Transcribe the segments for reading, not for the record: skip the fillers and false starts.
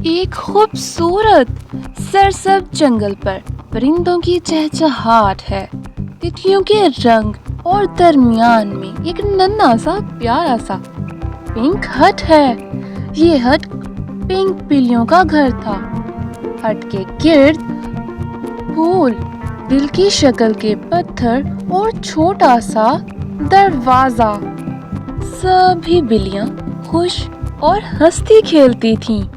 एक खूबसूरत सरसब्ज जंगल पर परिंदों की चहचहाट है, तितलियों के रंग और दरमियान में एक नन्हा सा प्यारा सा पिंक हट है। ये हट पिंक बिल्लियों का घर था। हट के गिर्द फूल, दिल की शक्ल के पत्थर और छोटा सा दरवाजा। सभी बिल्लियां खुश और हंसती खेलती थीं।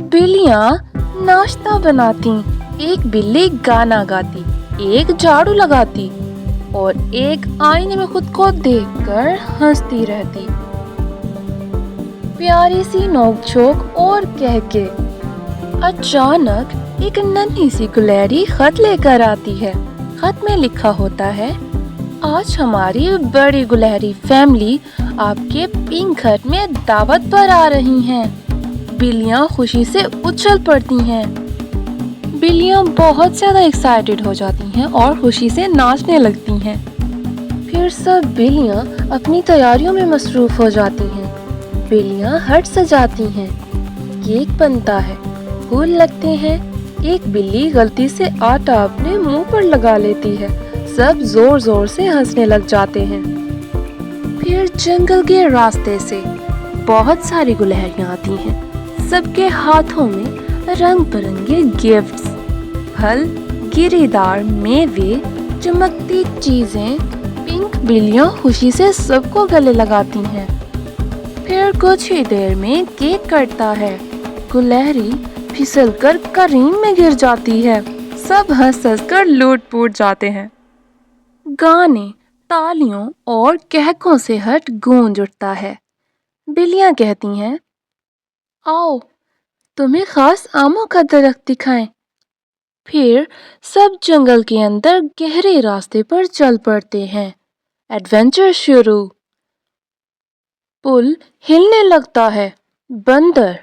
बिल्लियां नाश्ता बनाती, एक बिल्ली गाना गाती, एक झाड़ू लगाती और एक आईने में खुद को देखकर हंसती रहती। प्यारी सी नोक-झोंक और कह के अचानक एक नन्ही सी गुलहरी खत लेकर आती है। खत में लिखा होता है, आज हमारी बड़ी गुलहरी फैमिली आपके पिंक हट में दावत पर आ रही हैं। बिल्लियां खुशी से उछल पड़ती हैं। बिल्लियां बहुत ज्यादा एक्साइटेड हो जाती हैं और खुशी से नाचने लगती हैं। फिर सब बिल्लियां अपनी तैयारियों में मसरूफ हो जाती हैं। बिल्लियां हट सजाती हैं, केक बनता है, फूल लगते हैं। एक बिल्ली गलती से आटा अपने मुंह पर लगा लेती है। सब जोर जोर से हंसने लग जाते हैं। फिर जंगल के रास्ते से बहुत सारी गुलहरियां आती हैं। सबके हाथों में रंग बिरंगे गिफ्ट्स, फल, गिरीदार मेवे, चमकती चीजें। पिंक बिल्लियां खुशी से सबको गले लगाती हैं। फिर कुछ ही देर में केक कटता है। गुलहरी फिसलकर करीम में गिर जाती है। सब हंस हंस कर लूट-पुट जाते हैं। गाने, तालियों और कहकों से हट गूंज उठता है। बिल्लियां कहती हैं, आओ तुम्हें खास आमों का दरख्त दिखाएं। फिर सब जंगल के अंदर गहरे रास्ते पर चल पड़ते हैं। एडवेंचर शुरू। पुल हिलने लगता है। बंदर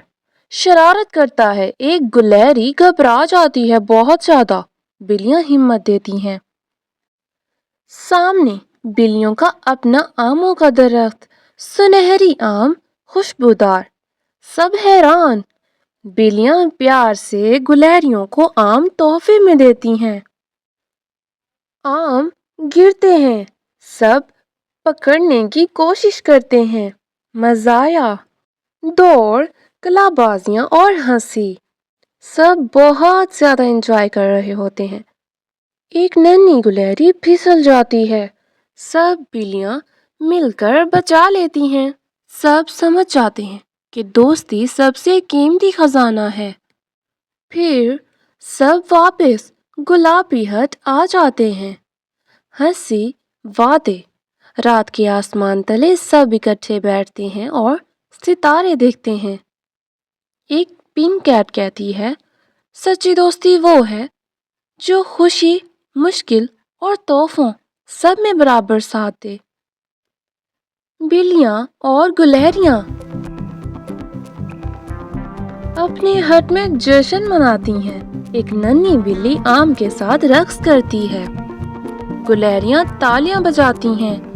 शरारत करता है। एक गुलहरी घबरा जाती है बहुत ज्यादा। बिल्लियां हिम्मत देती हैं। सामने बिल्लियों का अपना आमों का दरख्त, सुनहरी आम, खुशबूदार। सब हैरान। बिल्लियां प्यार से गुलहरियों को आम तोहफे में देती हैं। आम गिरते हैं। सब पकड़ने की कोशिश करते हैं। मजा आया। दौड़, कलाबाजियां और हंसी। सब बहुत ज्यादा एंजॉय कर रहे होते हैं। एक नन्ही गुलहरी फिसल जाती है। सब बिल्लियां मिलकर बचा लेती हैं। सब समझ जाते हैं कि दोस्ती सबसे कीमती खजाना है। फिर सब वापस गुलाबी हट आ जाते हैं। हंसी, वादे। रात के आसमान तले सब इकट्ठे बैठते हैं और सितारे देखते हैं। एक पिंक कैट कहती है, सच्ची दोस्ती वो है जो खुशी, मुश्किल और तोहफों सब में बराबर साथ दे। बिल्लियां और गुलहरियां अपने हट में जश्न मनाती हैं। एक नन्ही बिल्ली आम के साथ रक्स करती है। गुलहरियां तालियां बजाती हैं।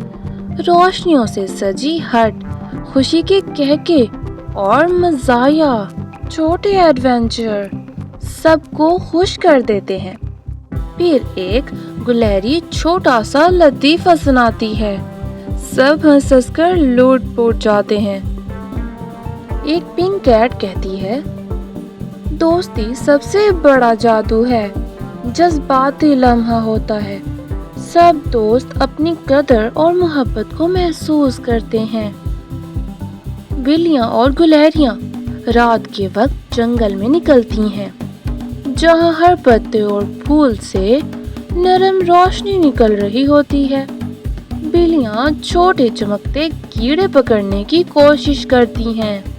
रोशनियों से सजी हट, खुशी के कहके और मज़ाया छोटे एडवेंचर सबको खुश कर देते हैं। फिर एक गुलहरी छोटा सा लतीफ़ा सुनाती है। सब हंस हंस कर लूट-पुट जाते हैं। एक पिंक कैट कहती है, दोस्ती सबसे बड़ा जादू है, जज्बाती लम्हा होता है। सब दोस्त अपनी कदर और मोहब्बत को महसूस करते हैं। बिल्लियां और गुलहरियां रात के वक्त जंगल में निकलती हैं, जहां हर पत्ते और फूल से नरम रोशनी निकल रही होती है। बिल्लियां छोटे चमकते कीड़े पकड़ने की कोशिश करती हैं।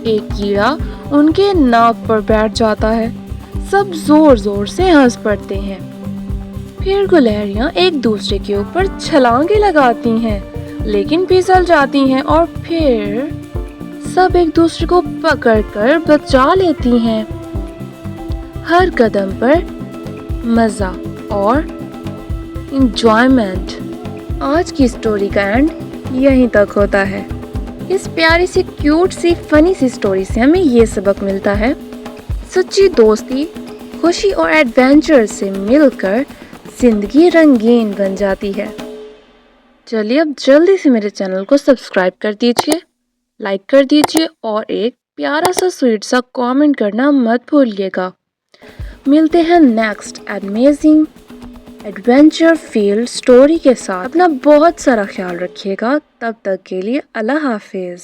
एक कीड़ा उनके नाक पर बैठ जाता है। सब जोर जोर से हंस पड़ते हैं। फिर गुलहरियां एक दूसरे के ऊपर छलांगे लगाती हैं, लेकिन फिसल जाती हैं और फिर सब एक दूसरे को पकड़कर बचा लेती हैं। हर कदम पर मजा और एंजॉयमेंट। आज की स्टोरी का एंड यहीं तक होता है। اس پیاری سی کیوٹ سی فنی سی سٹوری سے ہمیں یہ سبق ملتا ہے، سچی دوستی خوشی اور ایڈونچر سے مل کر زندگی رنگین بن جاتی ہے۔ چلیے اب جلدی سے میرے چینل کو سبسکرائب کر دیجیے، لائک کر دیجیے اور ایک پیارا سا سویٹ سا کامنٹ کرنا مت بھولیے گا۔ ملتے ہیں next amazing adventure field story کے ساتھ۔ اپنا بہت سارا خیال رکھیے گا، تب تک کے لیے اللہ حافظ۔